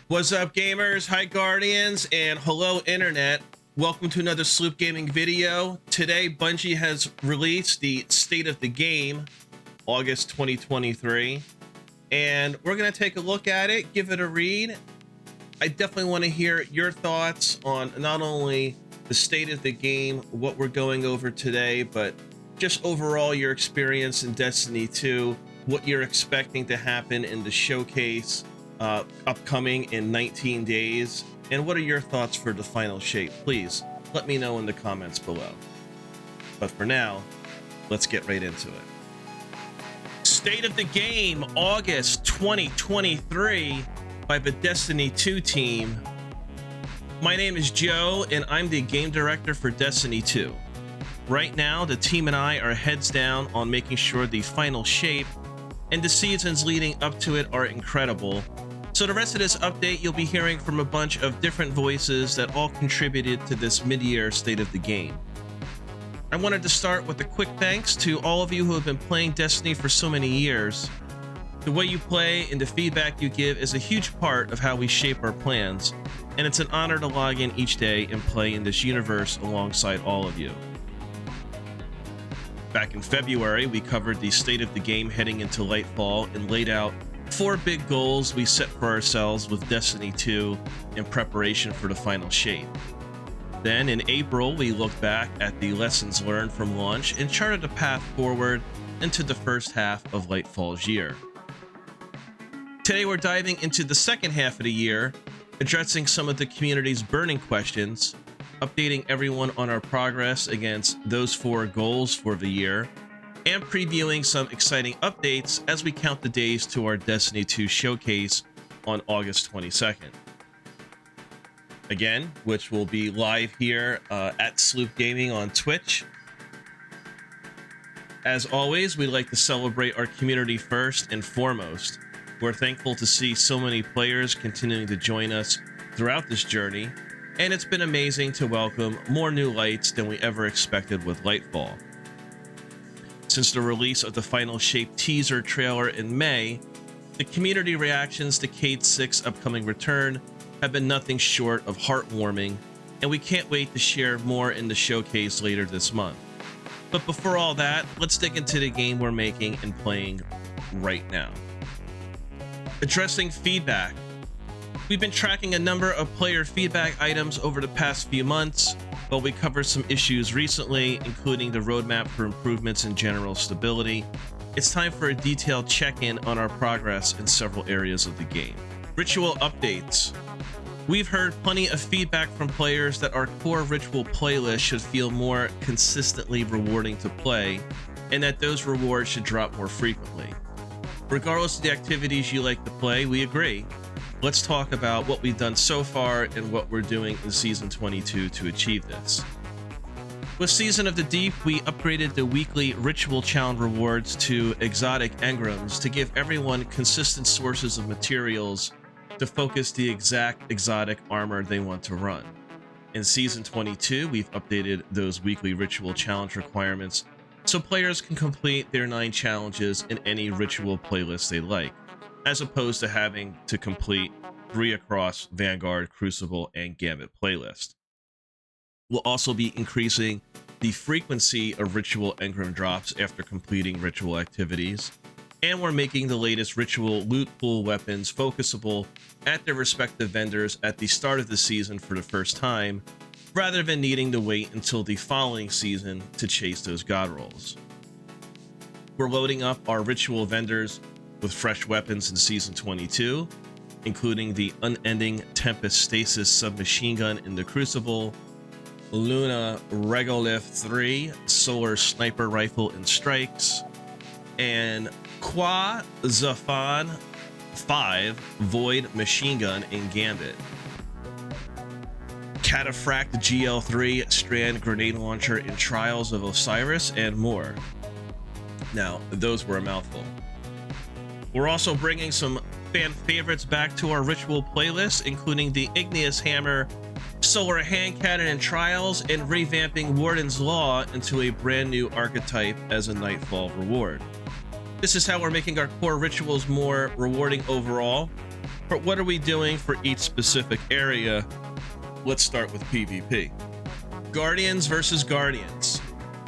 What's up, gamers? Hi, Guardians, and hello, Internet. Welcome to another Sloop Gaming video. Today, Bungie has released the State of the Game, August 2023, and we're going to take a look at it, give it a read. I definitely want to hear your thoughts on not only the state of the game, what we're going over today, but just overall your experience in Destiny 2, what you're expecting to happen in the showcase upcoming in 19 days, and what are your thoughts for the final shape? Please let me know in the comments below. But for now, let's get right into it. State of the Game, August 2023 by the Destiny2 team. My name is Joe, and I'm the game director for Destiny 2. Right now, the team and I are heads down on making sure the final shape and the seasons leading up to it are incredible. So the rest of this update, you'll be hearing from a bunch of different voices that all contributed to this mid-year State of the Game. I wanted to start with a quick thanks to all of you who have been playing Destiny for so many years. The way you play and the feedback you give is a huge part of how we shape our plans, and it's an honor to log in each day and play in this universe alongside all of you. Back in February, we covered the State of the Game heading into Lightfall and laid out 4 big goals we set for ourselves with Destiny 2 in preparation for the final shape. Then in April, we looked back at the lessons learned from launch and charted a path forward into the first half of Lightfall's year. Today we're diving into the second half of the year, addressing some of the community's burning questions, updating everyone on our progress against those 4 goals for the year, and previewing some exciting updates as we count the days to our Destiny 2 showcase on August 22nd. Again, which will be live here at Sloop Gaming on Twitch. As always, we'd like to celebrate our community first and foremost. We're thankful to see so many players continuing to join us throughout this journey, and it's been amazing to welcome more new lights than we ever expected with Lightfall. Since the release of the final shape teaser trailer in May, the community reactions to Cade 6's upcoming return have been nothing short of heartwarming, and we can't wait to share more in the showcase later this month. But before all that, let's dig into the game we're making and playing right now. Addressing feedback. We've been tracking a number of player feedback items over the past few months, while we covered some issues recently, including the roadmap for improvements in general stability. It's time for a detailed check-in on our progress in several areas of the game. Ritual updates. We've heard plenty of feedback from players that our core ritual playlist should feel more consistently rewarding to play, and that those rewards should drop more frequently. Regardless of the activities you like to play, we agree. Let's talk about what we've done so far and what we're doing in Season 22 to achieve this. With Season of the Deep, we upgraded the weekly Ritual Challenge rewards to exotic engrams to give everyone consistent sources of materials to focus the exact exotic armor they want to run. In Season 22, we've updated those weekly Ritual Challenge requirements so players can complete their 9 challenges in any ritual playlist they like, as opposed to having to complete 3 across Vanguard, Crucible, and Gambit playlist. We'll also be increasing the frequency of ritual engram drops after completing ritual activities, and we're making the latest ritual loot pool weapons focusable at their respective vendors at the start of the season for the first time, rather than needing to wait until the following season to chase those god rolls. We're loading up our ritual vendors with fresh weapons in Season 22, including the unending Tempest Stasis submachine gun in the Crucible, Luna Regolith 3 solar sniper rifle in Strikes, and Kwa Zafan 5 void machine gun in Gambit. Cataphract GL3 strand grenade launcher in Trials of Osiris, and more. Now, those were a mouthful. We're also bringing some fan favorites back to our ritual playlist, including the Igneous Hammer, Solar Hand Cannon in Trials, and revamping Warden's Law into a brand new archetype as a Nightfall reward. This is how we're making our core rituals more rewarding overall. But what are we doing for each specific area? Let's start with PvP. Guardians versus Guardians.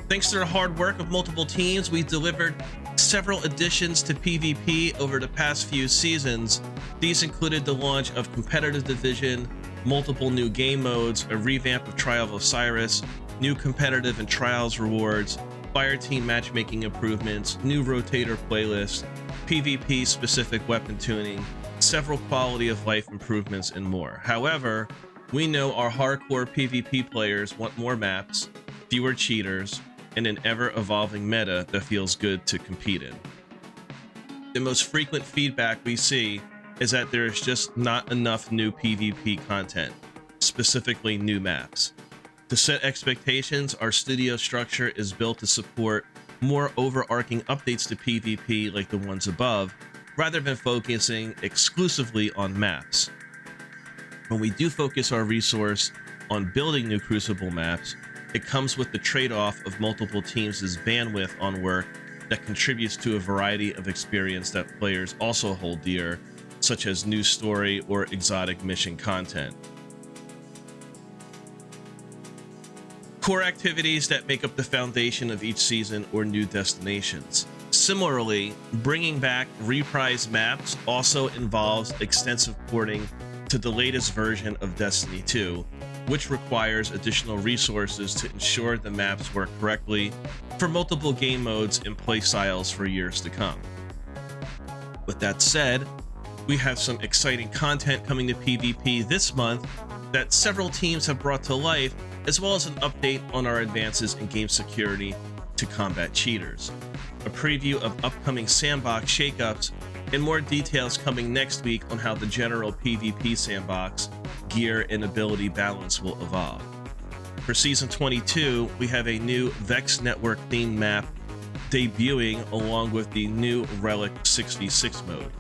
Thanks to the hard work of multiple teams, we delivered several additions to PvP over the past few seasons. These included the launch of Competitive Division, multiple new game modes, a revamp of Trial of Osiris, new competitive and trials rewards, fireteam matchmaking improvements, new rotator playlists, PvP specific weapon tuning, several quality of life improvements, and more. However, we know our hardcore PvP players want more maps, fewer cheaters, and an ever-evolving meta that feels good to compete in. The most frequent feedback we see is that there is just not enough new PvP content, specifically new maps. To set expectations, our studio structure is built to support more overarching updates to PvP like the ones above, rather than focusing exclusively on maps. When we do focus our resource on building new Crucible maps, it comes with the trade-off of multiple teams' bandwidth on work that contributes to a variety of experience that players also hold dear, such as new story or exotic mission content. Core activities that make up the foundation of each season or new destinations. Similarly, bringing back reprised maps also involves extensive porting to the latest version of Destiny 2, which requires additional resources to ensure the maps work correctly for multiple game modes and play styles for years to come. With that said, we have some exciting content coming to PvP this month that several teams have brought to life, as well as an update on our advances in game security to combat cheaters, a preview of upcoming sandbox shakeups, and more details coming next week on how the general PvP sandbox gear and ability balance will evolve. For Season 22, we have a new Vex Network themed map debuting along with the new Relic 6v6 mode,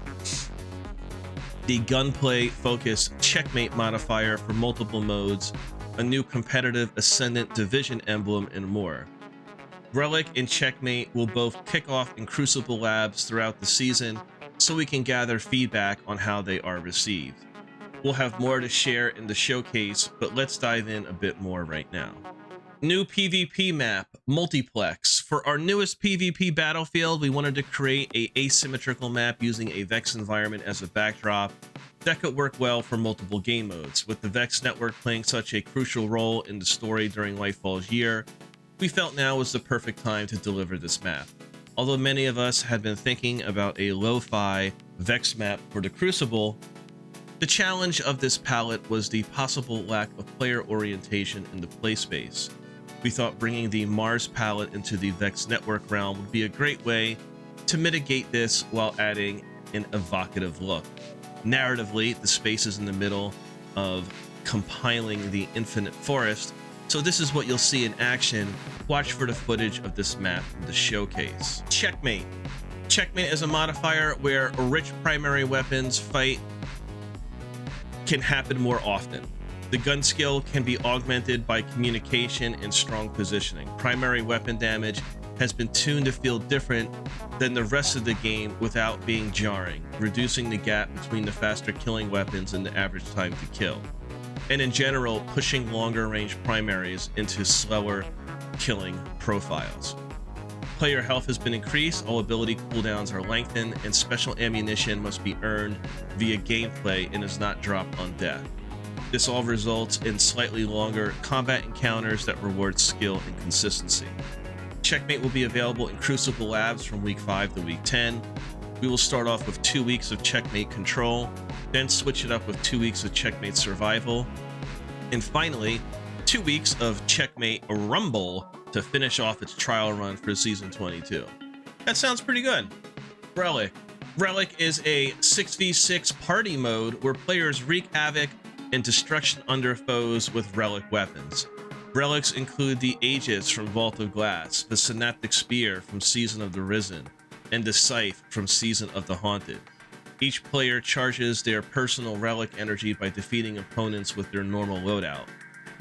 the gunplay-focused Checkmate modifier for multiple modes, a new competitive Ascendant Division emblem, and more. Relic and Checkmate will both kick off in Crucible Labs throughout the season, so we can gather feedback on how they are received. We'll have more to share in the showcase, but let's dive in a bit more right now. New PvP map, Multiplex. For our newest PvP battlefield, we wanted to create an asymmetrical map using a Vex environment as a backdrop that could work well for multiple game modes. With the Vex network playing such a crucial role in the story during Lightfall's year, we felt now was the perfect time to deliver this map. Although many of us had been thinking about a lo-fi Vex map for the Crucible, the challenge of this palette was the possible lack of player orientation in the play space. We thought bringing the Mars palette into the Vex network realm would be a great way to mitigate this while adding an evocative look. Narratively, the space is in the middle of compiling the Infinite Forest, so this is what you'll see in action. Watch for the footage of this map in the showcase. Checkmate. Checkmate is a modifier where rich primary weapons fight can happen more often. The gun skill can be augmented by communication and strong positioning. Primary weapon damage has been tuned to feel different than the rest of the game without being jarring, reducing the gap between the faster killing weapons and the average time to kill, and in general pushing longer range primaries into slower killing profiles. Player health has been increased, all ability cooldowns are lengthened, and special ammunition must be earned via gameplay and is not dropped on death. This all results in slightly longer combat encounters that reward skill and consistency. Checkmate will be available in Crucible Labs from week 5 to week 10. We will start off with 2 weeks of Checkmate Control, then switch it up with 2 weeks of Checkmate Survival, and finally 2 weeks of Checkmate Rumble to finish off its trial run for Season 22. That sounds pretty good. Relic. Relic is a 6v6 party mode where players wreak havoc and destruction under foes with relic weapons. Relics include the Aegis from Vault of Glass, the Synaptic Spear from Season of the Risen, and the Scythe from Season of the Haunted. Each player charges their personal relic energy by defeating opponents with their normal loadout.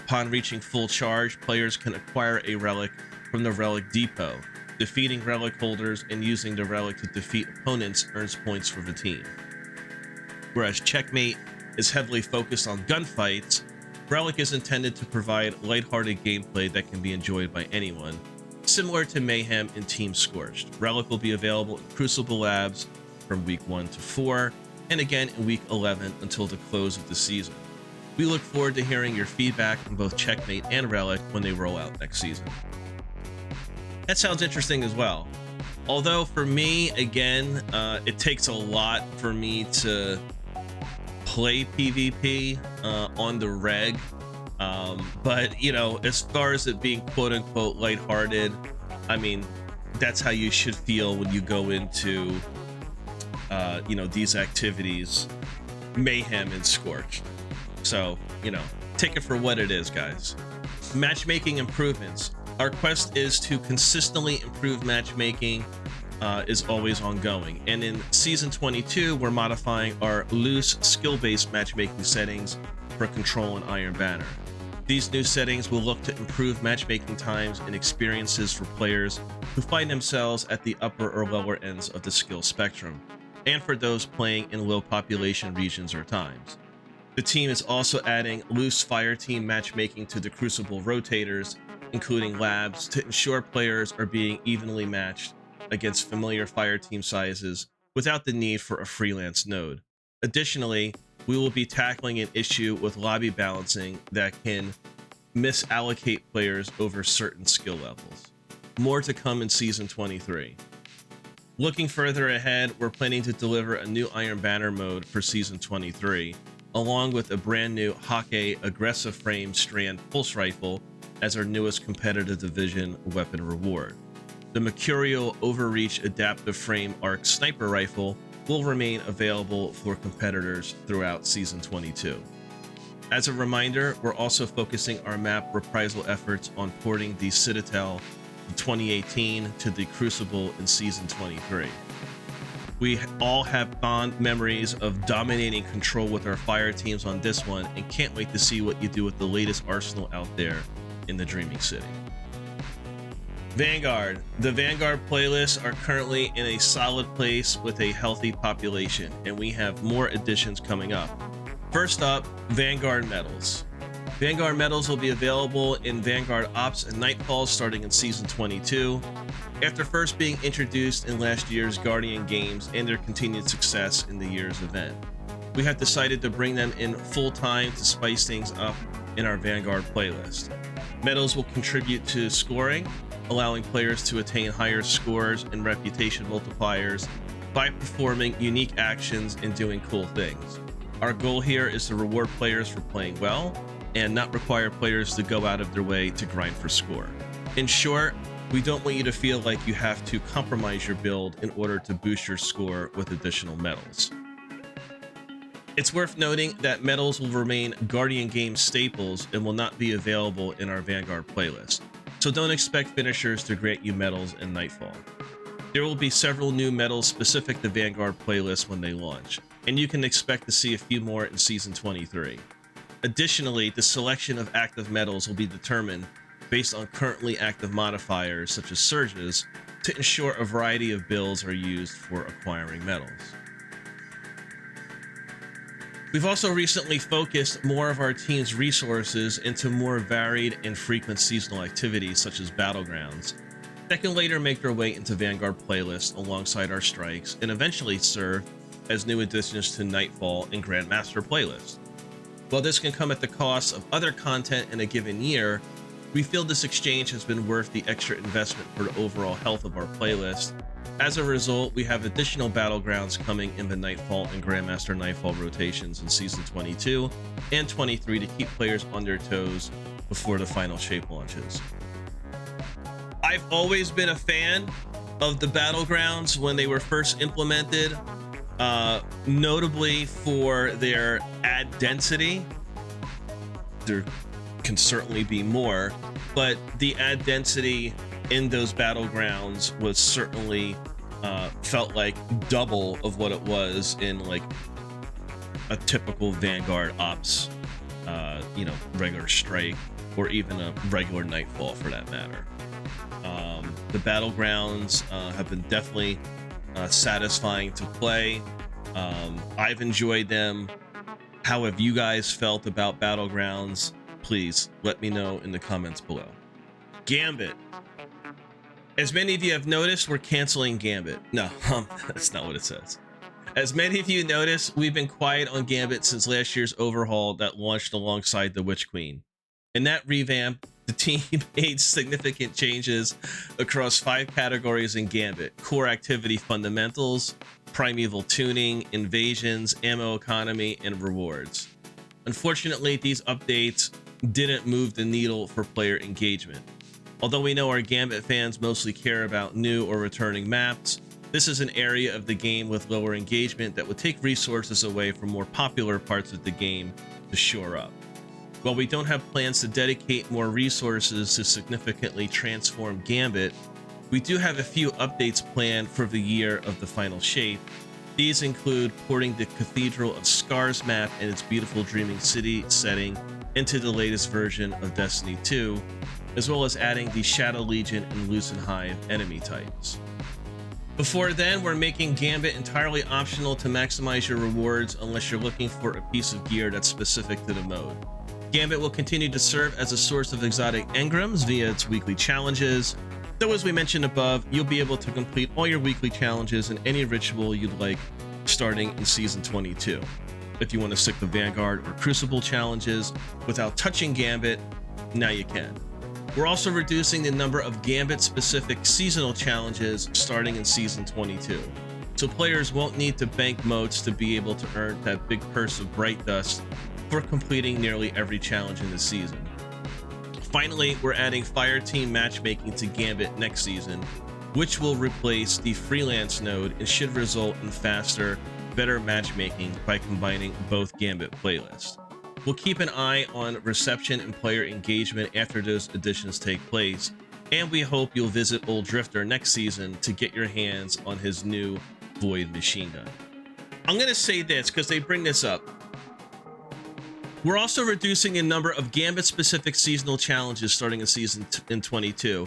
Upon reaching full charge, players can acquire a relic from the Relic Depot. Defeating relic holders and using the relic to defeat opponents earns points for the team. Whereas Checkmate is heavily focused on gunfights, Relic is intended to provide lighthearted gameplay that can be enjoyed by anyone, similar to Mayhem in Team Scorched. Relic will be available in Crucible Labs from week 1 to 4, and again in week 11 until the close of the season. We look forward to hearing your feedback from both Checkmate and Relic when they roll out next season. That sounds interesting as well. Although for me, again, it takes a lot for me to play PvP on the reg. But, you know, as far as it being quote-unquote lighthearted, I mean, that's how you should feel when you go into, you know, these activities, Mayhem and Scorch. So, you know, take it for what it is, guys. Matchmaking improvements. Our quest is to consistently improve matchmaking, is always ongoing. And in Season 22, we're modifying our loose skill-based matchmaking settings for Control and Iron Banner. These new settings will look to improve matchmaking times and experiences for players who find themselves at the upper or lower ends of the skill spectrum, and for those playing in low population regions or times. The team is also adding loose fire team matchmaking to the Crucible rotators, including labs, to ensure players are being evenly matched against familiar fire team sizes without the need for a freelance node. Additionally, we will be tackling an issue with lobby balancing that can misallocate players over certain skill levels. More to come in Season 23. Looking further ahead, we're planning to deliver a new Iron Banner mode for Season 23, along with a brand new Hake aggressive frame strand pulse rifle as our newest competitive division weapon reward. The Mercurial Overreach adaptive frame arc sniper rifle will remain available for competitors throughout Season 22. As a reminder, we're also focusing our map reprisal efforts on porting the Citadel of 2018 to the Crucible in Season 23. We all have fond memories of dominating Control with our fire teams on this one, and can't wait to see what you do with the latest arsenal out there in the Dreaming City. Vanguard. The Vanguard playlists are currently in a solid place with a healthy population, and we have more additions coming up. First up, Vanguard medals. Vanguard medals will be available in Vanguard Ops and Nightfall starting in Season 22. After first being introduced in last year's Guardian games and their continued success in the year's event, we have decided to bring them in full time to spice things up in our Vanguard playlist. Medals will contribute to scoring, allowing players to attain higher scores and reputation multipliers by performing unique actions and doing cool things. Our goal here is to reward players for playing well and not require players to go out of their way to grind for score. In short, we don't want you to feel like you have to compromise your build in order to boost your score with additional medals. It's worth noting that medals will remain Guardian game staples and will not be available in our Vanguard playlist, so don't expect finishers to grant you medals in Nightfall. There will be several new medals specific to Vanguard playlists when they launch, and you can expect to see a few more in Season 23. Additionally, the selection of active medals will be determined based on currently active modifiers such as surges to ensure a variety of builds are used for acquiring medals. We've also recently focused more of our team's resources into more varied and frequent seasonal activities such as Battlegrounds that can later make their way into Vanguard playlists alongside our strikes and eventually serve as new additions to Nightfall and Grandmaster playlists. While this can come at the cost of other content in a given year, we feel this exchange has been worth the extra investment for the overall health of our playlist. As a result, we have additional Battlegrounds coming in the Nightfall and Grandmaster Nightfall rotations in Season 22 and 23 to keep players on their toes before the final shape launches. I've always been a fan of the Battlegrounds when they were first implemented, notably for their add density. There can certainly be more, but the add density in those Battlegrounds was certainly felt like double of what it was in like a typical Vanguard Ops, regular strike, or even a regular Nightfall for that matter. The Battlegrounds have been definitely satisfying to play. I've enjoyed them. How have you guys felt about Battlegrounds? Please let me know in the comments below. Gambit. As many of you have noticed, we're canceling Gambit. No, that's not what it says. As many of you noticed, we've been quiet on Gambit since last year's overhaul that launched alongside the Witch Queen. In that revamp, the team made significant changes across 5 categories in Gambit: core activity fundamentals, primeval tuning, invasions, ammo economy, and rewards. Unfortunately, these updates didn't move the needle for player engagement. Although we know our Gambit fans mostly care about new or returning maps, this is an area of the game with lower engagement that would take resources away from more popular parts of the game to shore up. While we don't have plans to dedicate more resources to significantly transform Gambit, we do have a few updates planned for the year of the final shape. These include porting the Cathedral of Scars map and its beautiful Dreaming City setting into the latest version of Destiny 2, as well as adding the Shadow Legion and Lucent Hive enemy types. Before then, we're making Gambit entirely optional to maximize your rewards unless you're looking for a piece of gear that's specific to the mode. Gambit will continue to serve as a source of exotic engrams via its weekly challenges, though as we mentioned above, you'll be able to complete all your weekly challenges and any ritual you'd like starting in Season 22. If you want to stick the Vanguard or Crucible challenges without touching Gambit, now you can. We're also reducing the number of Gambit-specific seasonal challenges starting in Season 22, so players won't need to bank motes to be able to earn that big purse of Bright Dust for completing nearly every challenge in the season. Finally, we're adding Fireteam matchmaking to Gambit next season, which will replace the freelance node and should result in faster, better matchmaking by combining both Gambit playlists. We'll keep an eye on reception and player engagement after those additions take place, and we hope you'll visit Old Drifter next season to get your hands on his new Void machine gun. I'm going to say this because they bring this up. We're also reducing a number of Gambit-specific seasonal challenges starting in Season 22,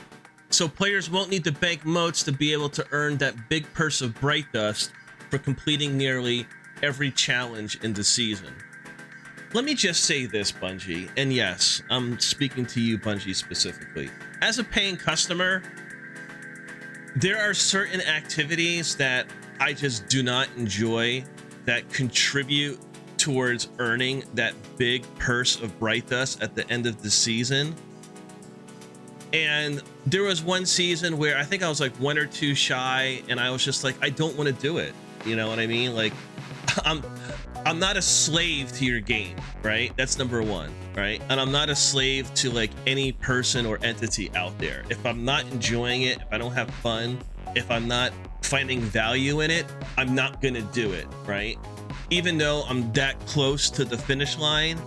so players won't need to bank motes to be able to earn that big purse of Bright Dust for completing nearly every challenge in the season. Let me just say this, Bungie, and yes, I'm speaking to you, Bungie, specifically. As a paying customer, there are certain activities that I just do not enjoy that contribute towards earning that big purse of Bright Dust at the end of the season. And there was one season where I think I was like 1 or 2 shy, and I was just like, I don't want to do it. You know what I mean? Like, I'm not a slave to your game, right? That's number one, right? And I'm not a slave to like any person or entity out there. If I'm not enjoying it, if I don't have fun, if I'm not finding value in it, I'm not gonna do it, right? Even though I'm that close to the finish line,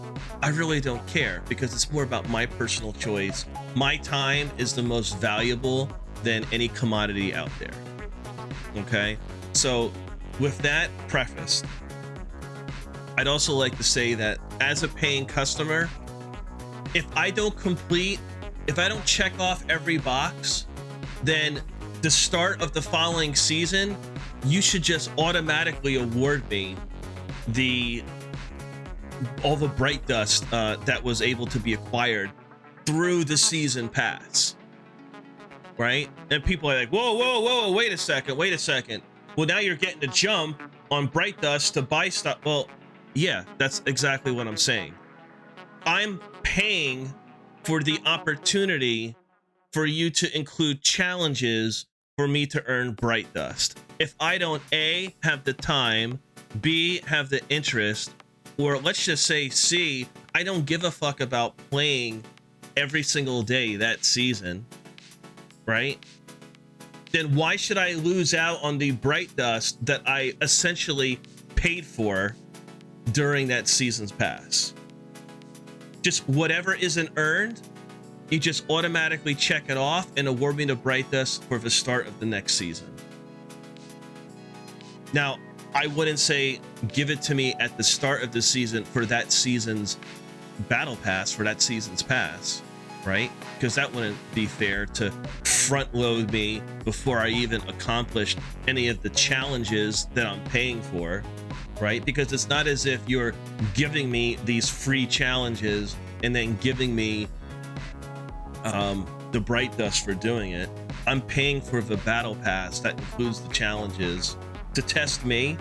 I really don't care because it's more about my personal choice. My time is the most valuable than any commodity out there. Okay? So with that prefaced, I'd also like to say that as a paying customer, if I don't check off every box, then the start of the following season, you should just automatically award me all the Bright Dust that was able to be acquired through the season pass, right? And people are like, whoa, wait a second. Well, now you're getting a jump on Bright Dust to buy stuff. Well, yeah, that's exactly what I'm saying. I'm paying for the opportunity for you to include challenges for me to earn Bright Dust. If I don't A, have the time, B, have the interest, or let's just say C, I don't give a fuck about playing every single day that season, right? Then why should I lose out on the Bright Dust that I essentially paid for during that season's pass? Just whatever isn't earned, you just automatically check it off and award me the Bright Dust for the start of the next season. Now, I wouldn't say give it to me at the start of the season for that season's battle pass, for that season's pass, right? Because that wouldn't be fair to front load me before I even accomplished any of the challenges that I'm paying for. right? Because it's not as if you're giving me these free challenges and then giving me the bright dust for doing it. I'm paying for the battle pass that includes the challenges to test me,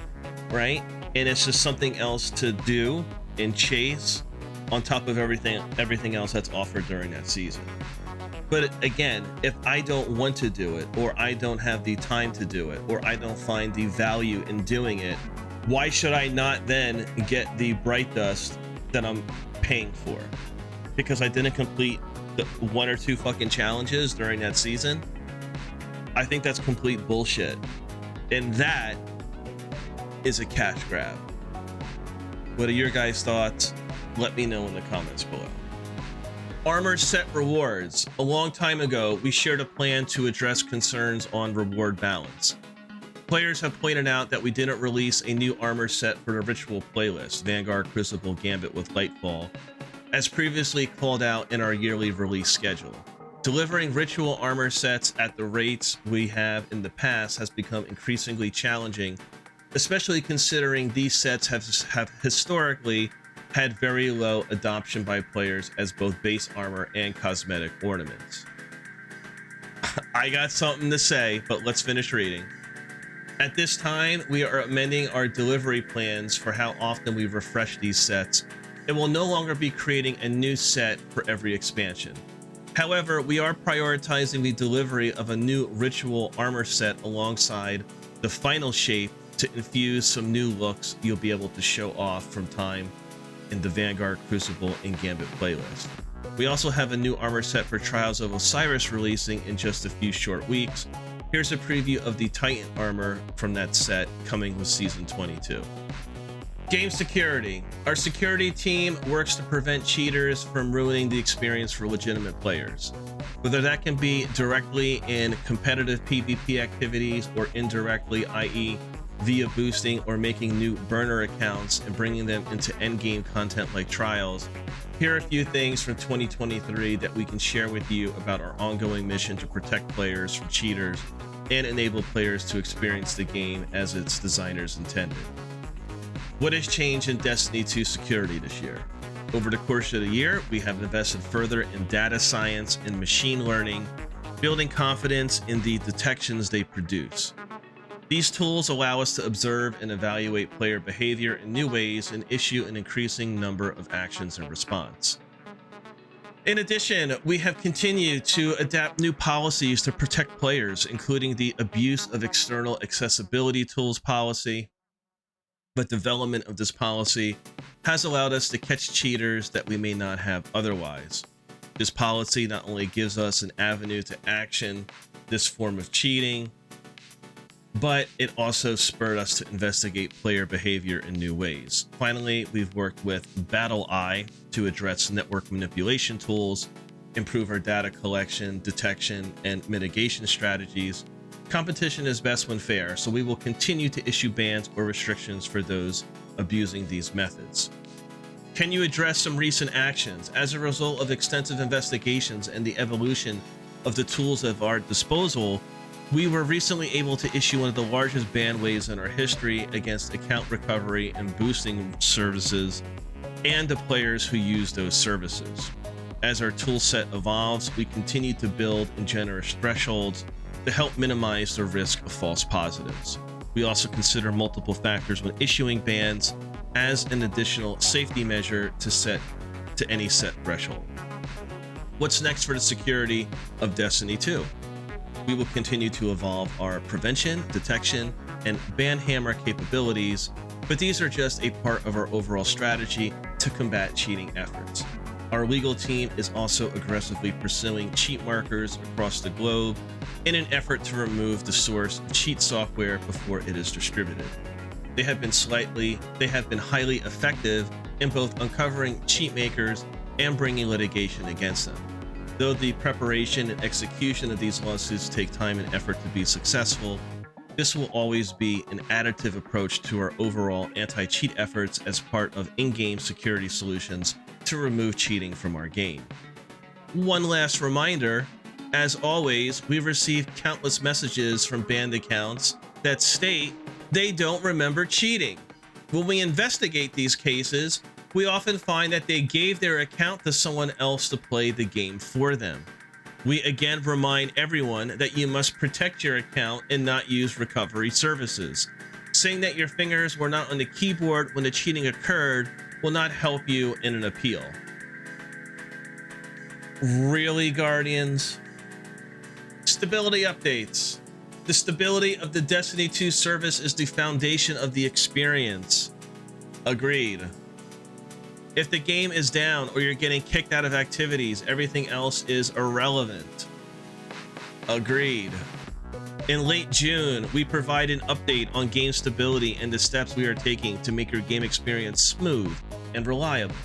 right? And it's just something else to do and chase on top of everything else that's offered during that season. But again, if I don't want to do it, or I don't have the time to do it, or I don't find the value in doing it, why should I not then get the bright dust that I'm paying for? Because I didn't complete the 1 or 2 fucking challenges during that season? I think that's complete bullshit. And that is a cash grab. What are your guys' thoughts? Let me know in the comments below. Armor set rewards. A long time ago, we shared a plan to address concerns on reward balance. Players have pointed out that we didn't release a new armor set for the ritual playlist, Vanguard, Crucible, Gambit with Lightfall, as previously called out in our yearly release schedule. Delivering ritual armor sets at the rates we have in the past has become increasingly challenging, especially considering these sets have historically had very low adoption by players as both base armor and cosmetic ornaments. I got something to say, but let's finish reading. At this time, we are amending our delivery plans for how often we refresh these sets, and will no longer be creating a new set for every expansion. However, we are prioritizing the delivery of a new ritual armor set alongside the final shape to infuse some new looks you'll be able to show off from time in the Vanguard, Crucible, and Gambit playlist. We also have a new armor set for Trials of Osiris releasing in just a few short weeks. Here's a preview of the Titan armor from that set coming with Season 22. Game security. Our security team works to prevent cheaters from ruining the experience for legitimate players. Whether that can be directly in competitive PvP activities or indirectly, i.e. via boosting or making new burner accounts and bringing them into endgame content like trials, here are a few things from 2023 that we can share with you about our ongoing mission to protect players from cheaters and enable players to experience the game as its designers intended. What has changed in Destiny 2 security this year? Over the course of the year, we have invested further in data science and machine learning, building confidence in the detections they produce. These tools allow us to observe and evaluate player behavior in new ways and issue an increasing number of actions in response. In addition, we have continued to adapt new policies to protect players, including the abuse of external accessibility tools policy. The development of this policy has allowed us to catch cheaters that we may not have otherwise. This policy not only gives us an avenue to action this form of cheating, but it also spurred us to investigate player behavior in new ways. Finally, we've worked with BattleEye to address network manipulation tools, improve our data collection, detection, and mitigation strategies. Competition is best when fair, so we will continue to issue bans or restrictions for those abusing these methods. Can you address some recent actions? As a result of extensive investigations and the evolution of the tools at our disposal, we were recently able to issue one of the largest ban waves in our history against account recovery and boosting services and the players who use those services. As our tool set evolves, we continue to build in generous thresholds to help minimize the risk of false positives. We also consider multiple factors when issuing bans as an additional safety measure to any set threshold. What's next for the security of Destiny 2? We will continue to evolve our prevention, detection, and ban hammer capabilities, but these are just a part of our overall strategy to combat cheating efforts. Our legal team is also aggressively pursuing cheat markers across the globe in an effort to remove the source of cheat software before it is distributed. They have been highly effective in both uncovering cheat makers and bringing litigation against them. Though the preparation and execution of these lawsuits take time and effort to be successful, this will always be an additive approach to our overall anti-cheat efforts as part of in-game security solutions to remove cheating from our game. One last reminder, as always, we've received countless messages from banned accounts that state they don't remember cheating. When we investigate these cases, we often find that they gave their account to someone else to play the game for them. We again remind everyone that you must protect your account and not use recovery services. Saying that your fingers were not on the keyboard when the cheating occurred will not help you in an appeal. Really, Guardians? Stability updates. The stability of the Destiny 2 service is the foundation of the experience. Agreed. If the game is down or you're getting kicked out of activities, everything else is irrelevant. Agreed. In late June, we provide an update on game stability and the steps we are taking to make your game experience smooth and reliable.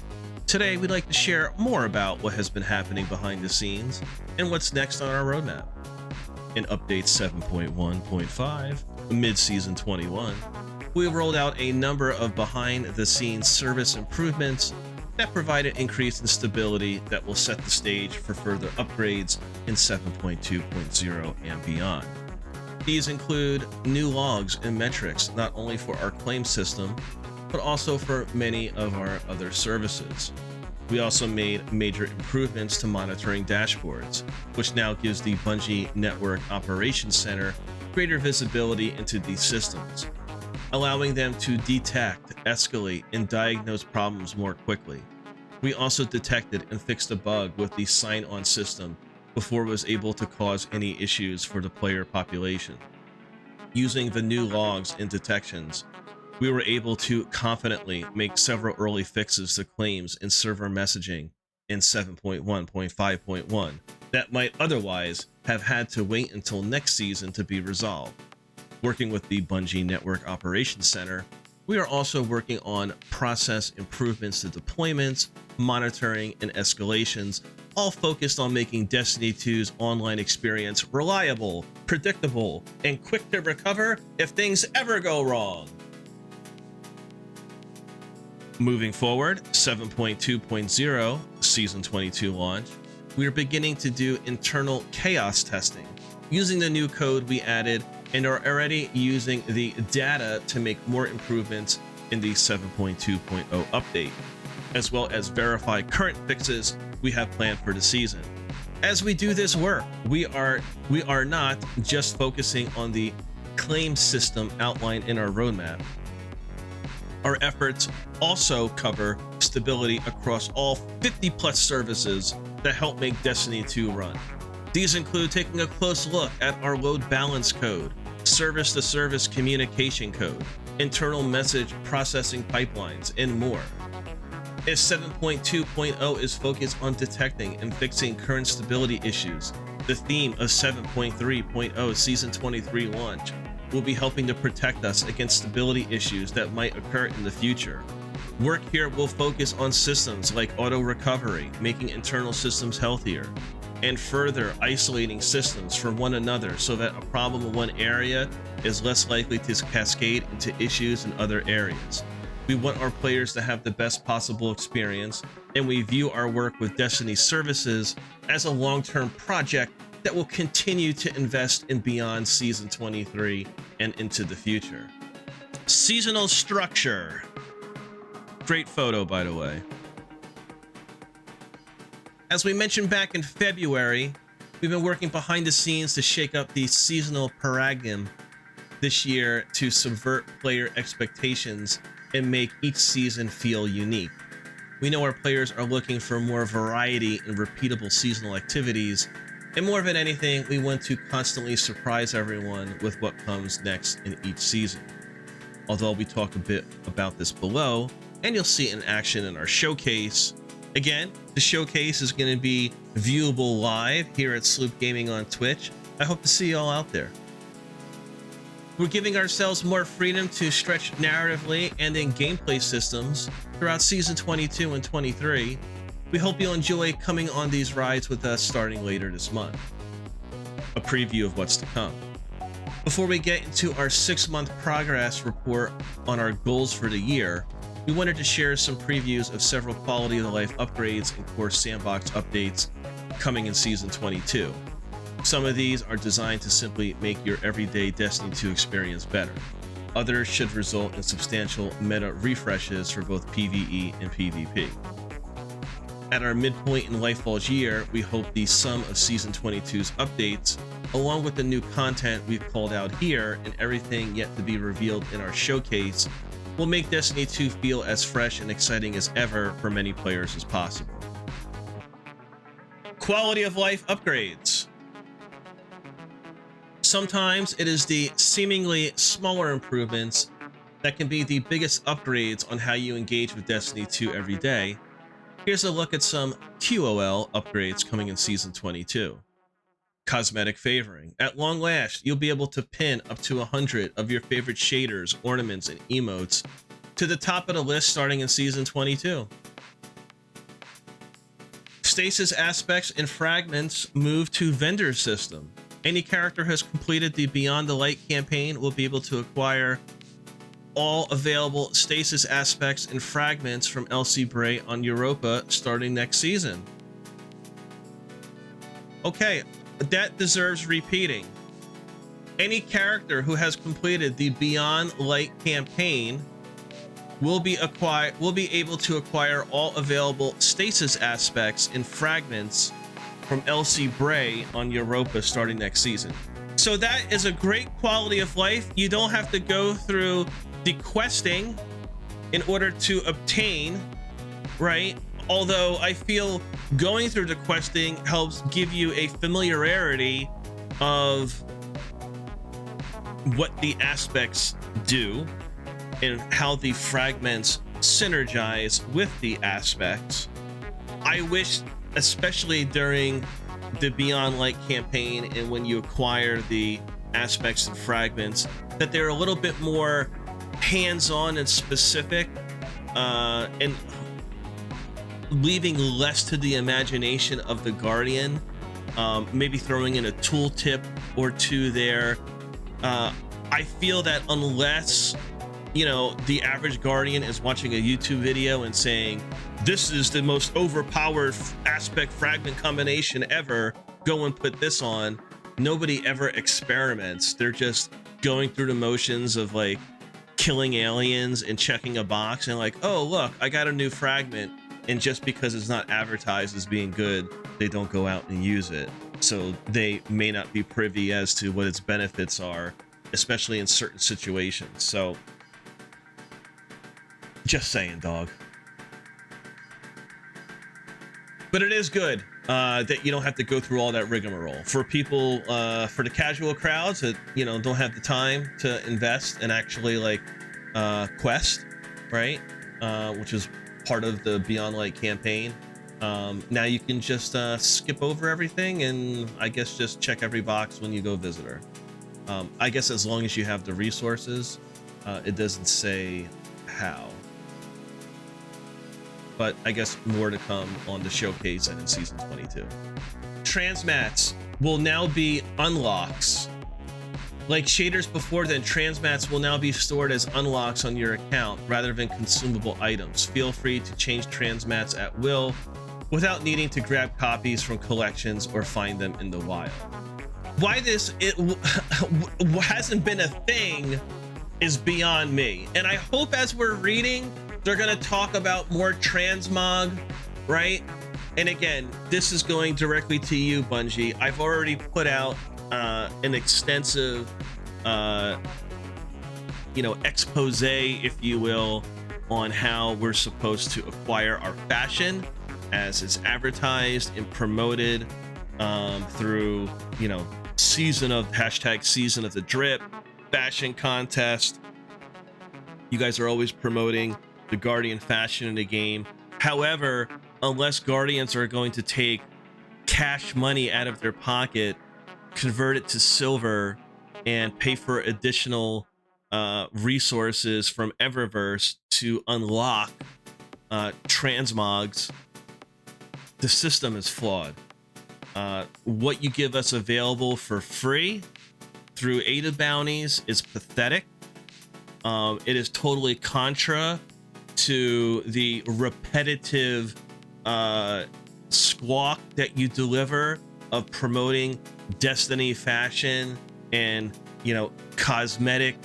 Today, we'd like to share more about what has been happening behind the scenes and what's next on our roadmap. In Update 7.1.5, mid-season 21, we rolled out a number of behind-the-scenes service improvements that provide an increase in stability that will set the stage for further upgrades in 7.2.0 and beyond. These include new logs and metrics not only for our claim system, but also for many of our other services. We also made major improvements to monitoring dashboards, which now gives the Bungie Network Operations Center greater visibility into these systems, allowing them to detect, escalate, and diagnose problems more quickly. We also detected and fixed a bug with the sign-on system before it was able to cause any issues for the player population. Using the new logs and detections, we were able to confidently make several early fixes to claims and server messaging in 7.1.5.1 that might otherwise have had to wait until next season to be resolved. Working with the Bungie Network Operations Center, we are also working on process improvements to deployments, monitoring, and escalations, all focused on making Destiny 2's online experience reliable, predictable, and quick to recover if things ever go wrong. Moving forward, 7.2.0 Season 22 launch, we are beginning to do internal chaos testing using the new code we added and are already using the data to make more improvements in the 7.2.0 update, as well as verify current fixes we have planned for the season. As we do this work, we are not just focusing on the claim system outlined in our roadmap. Our efforts also cover stability across all 50 plus services that help make Destiny 2 run. These include taking a close look at our load balance code, service-to-service communication code, internal message processing pipelines, and more. If 7.2.0 is focused on detecting and fixing current stability issues, the theme of 7.3.0 Season 23 launch will be helping to protect us against stability issues that might occur in the future. Work here will focus on systems like auto recovery, making internal systems healthier, and further isolating systems from one another so that a problem in one area is less likely to cascade into issues in other areas. We want our players to have the best possible experience, and we view our work with Destiny services as a long-term project that will continue to invest in beyond Season 23 and into the future. Seasonal structure. Great photo, by the way. As we mentioned back in February, we've been working behind the scenes to shake up the seasonal paradigm this year to subvert player expectations and make each season feel unique. We know our players are looking for more variety and repeatable seasonal activities, and more than anything, we want to constantly surprise everyone with what comes next in each season. Although we talk a bit about this below, and you'll see it in action in our showcase. Again, the showcase is going to be viewable live here at Sloop Gaming on Twitch. I hope to see you all out there. We're giving ourselves more freedom to stretch narratively and in gameplay systems throughout Season 22 and 23. We hope you'll enjoy coming on these rides with us starting later this month. A preview of what's to come. Before we get into our 6-month progress report on our goals for the year, we wanted to share some previews of several quality of life upgrades and core sandbox updates coming in Season 22. Some of these are designed to simply make your everyday Destiny 2 experience better. Others should result in substantial meta refreshes for both PvE and PvP. At our midpoint in Lightfall's year, we hope the sum of Season 22's updates, along with the new content we've called out here and everything yet to be revealed in our showcase, will make Destiny 2 feel as fresh and exciting as ever for many players as possible. Quality of life upgrades. Sometimes it is the seemingly smaller improvements that can be the biggest upgrades on how you engage with Destiny 2 every day. Here's a look at some QOL upgrades coming in Season 22. Cosmetic favoring. At long last, you'll be able to pin up to 100 of your favorite shaders, ornaments, and emotes to the top of the list starting in Season 22. Stasis aspects and fragments move to vendor system. Any character who has completed the Beyond the Light campaign will be able to acquire all available stasis aspects and fragments from LC Bray on Europa starting next season. Okay, that deserves repeating. Any character who has completed the Beyond Light campaign will be able to acquire all available stasis aspects and fragments from LC Bray on Europa starting next season. So that is a great quality of life. You don't have to go through the questing in order to obtain, right? Although I feel going through the questing helps give you a familiarity of what the aspects do and how the fragments synergize with the aspects. I wish, especially during the Beyond Light campaign and when you acquire the aspects and fragments, that they're a little bit more hands-on and specific, and leaving less to the imagination of the Guardian. Maybe throwing in a tooltip or two there. I feel that unless, you know, the average Guardian is watching a YouTube video and saying, this is the most overpowered aspect fragment combination ever, go and put this on, nobody ever experiments. They're just going through the motions of like killing aliens and checking a box and like, oh look, I got a new fragment, and just because it's not advertised as being good, they don't go out and use it. So they may not be privy as to what its benefits are, especially in certain situations. So just saying, dog. But it is good that you don't have to go through all that rigmarole. For people, for the casual crowds that, you know, don't have the time to invest and actually like quest, right? Which is part of the Beyond Light campaign. Now you can just skip over everything and I guess just check every box when you go visit her. I guess as long as you have the resources, it doesn't say how. But I guess more to come on the showcase and in Season 22. Transmats will now be unlocks. Like shaders before then, transmats will now be stored as unlocks on your account rather than consumable items. Feel free to change transmats at will without needing to grab copies from collections or find them in the wild. Why this hasn't been a thing is beyond me. And I hope as we're reading, they're going to talk about more transmog, right? And again, this is going directly to you, Bungie. I've already put out an extensive, expose, if you will, on how we're supposed to acquire our fashion as is advertised and promoted through, season of the drip, fashion contest. You guys are always promoting the Guardian fashion in the game. However, unless Guardians are going to take cash money out of their pocket, convert it to silver, and pay for additional resources from Eververse to unlock transmogs, the system is flawed. What you give us available for free through Ada bounties is pathetic. It is totally contra to the repetitive squawk that you deliver of promoting Destiny fashion and cosmetic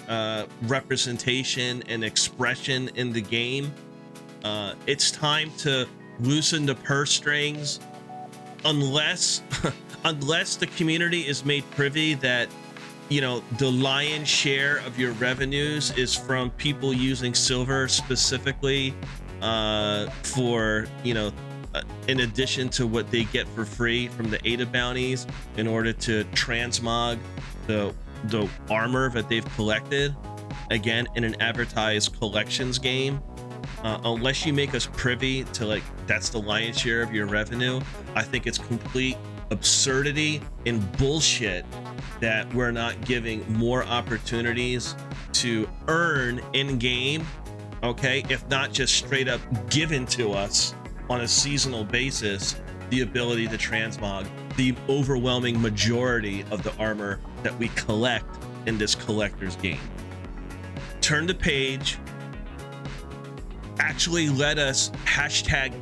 representation and expression in the game. It's time to loosen the purse strings, unless unless the community is made privy that the lion's share of your revenues is from people using silver specifically for in addition to what they get for free from the Ada bounties in order to transmog the armor that they've collected, again, in an advertised collections game. Unless you make us privy to that's the lion's share of your revenue, I think it's complete absurdity and bullshit that we're not giving more opportunities to earn in game, okay, if not just straight up given to us on a seasonal basis the ability to transmog the overwhelming majority of the armor that we collect in this collector's game. Turn the page, actually let us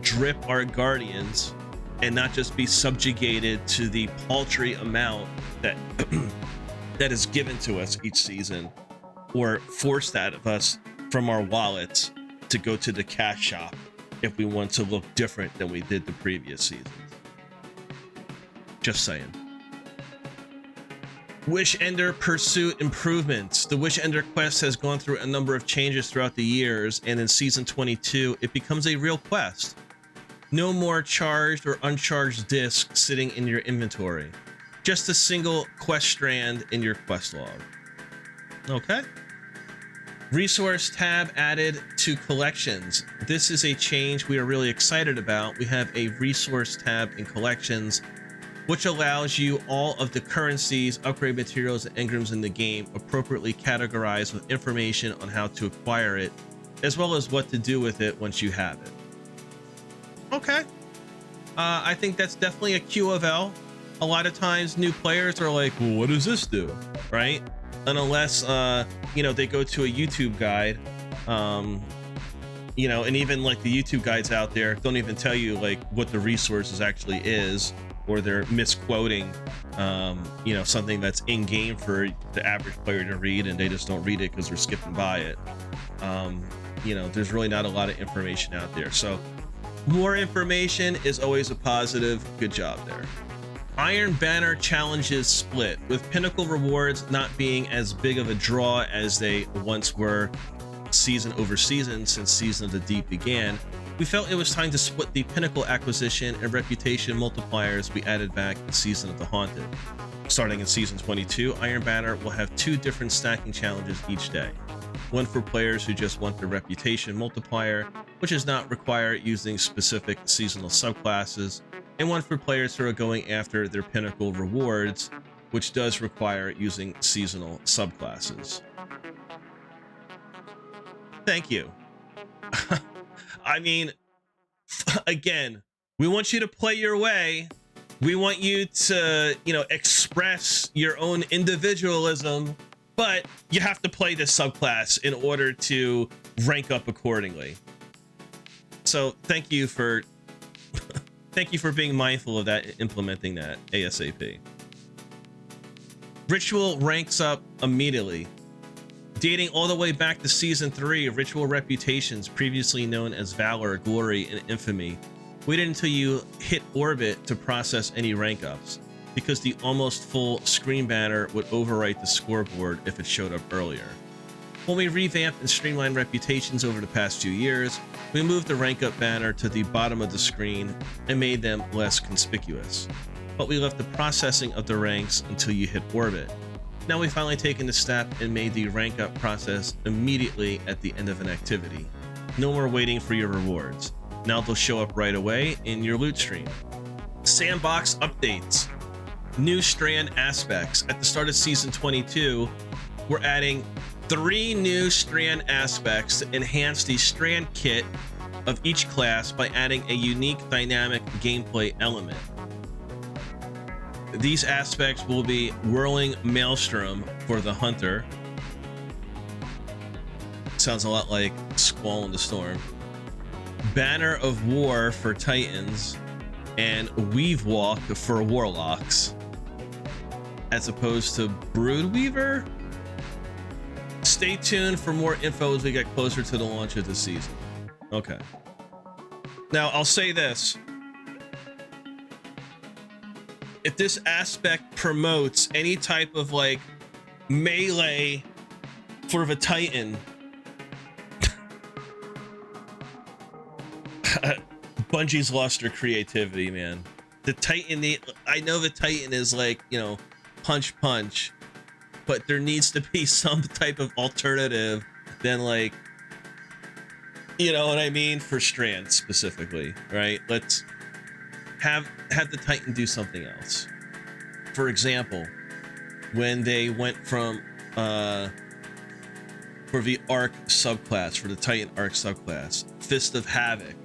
#drip our guardians and not just be subjugated to the paltry amount that that is given to us each season, or forced out of us from our wallets to go to the cash shop if we want to look different than we did the previous seasons. Just saying. Wish Ender Pursuit improvements. The Wish Ender quest has gone through a number of changes throughout the years, and in Season 22, it becomes a real quest. No more charged or uncharged discs sitting in your inventory. Just a single quest strand in your quest log. Okay. Resource tab added to collections. This is a change we are really excited about. We have a resource tab in collections, which allows you all of the currencies, upgrade materials, and engrams in the game appropriately categorized with information on how to acquire it, as well as what to do with it once you have it. Okay. I think that's definitely a Q of L. A lot of times new players are like, well, what does this do? Right? And unless, they go to a YouTube guide, and even the YouTube guides out there don't even tell you what the resources actually is, or they're misquoting, something that's in game for the average player to read, and they just don't read it because they're skipping by it. There's really not a lot of information out there. So more information is always a positive. Good job there. Iron Banner challenges split, with Pinnacle rewards not being as big of a draw as they once were season over season since Season of the Deep began. We felt it was time to split the Pinnacle acquisition and reputation multipliers we added back in Season of the Haunted. Starting in Season 22, Iron Banner will have 2 different stacking challenges each day. One for players who just want the reputation multiplier, which is not required using specific seasonal subclasses, and one for players who are going after their Pinnacle rewards, which does require using seasonal subclasses. Thank you. I mean, again, we want you to play your way. We want you to, express your own individualism, but you have to play this subclass in order to rank up accordingly. So thank you for thank you for being mindful of that, implementing that ASAP. Ritual ranks up immediately. Dating all the way back to Season 3, Ritual reputations, previously known as Valor, Glory, and Infamy, waited until you hit orbit to process any rank ups, because the almost full screen banner would overwrite the scoreboard if it showed up earlier. When we revamped and streamlined reputations over the past few years, we moved the rank up banner to the bottom of the screen and made them less conspicuous. But we left the processing of the ranks until you hit orbit. Now we've finally taken the step and made the rank up process immediately at the end of an activity. No more waiting for your rewards. Now they'll show up right away in your loot stream. Sandbox updates. New strand aspects. At the start of Season 22, we're adding 3 new strand aspects to enhance the strand kit of each class by adding a unique dynamic gameplay element. These aspects will be Whirling Maelstrom for the Hunter. Sounds a lot like Squall in the Storm. Banner of War for Titans, and Weave Walk for Warlocks, as opposed to Broodweaver Stay tuned for more info as we get closer to the launch of the season. Okay. Now, I'll say this. If this aspect promotes any type of like melee for the Titan, Bungie's lost their creativity, man. The Titan, I know the Titan is like, you know, punch, but there needs to be some type of alternative than like, you know what I mean, for Strand specifically, right? Let's have the Titan do something else. For example, when they went from for the Arc subclass, for the Titan Arc subclass, Fist of Havoc,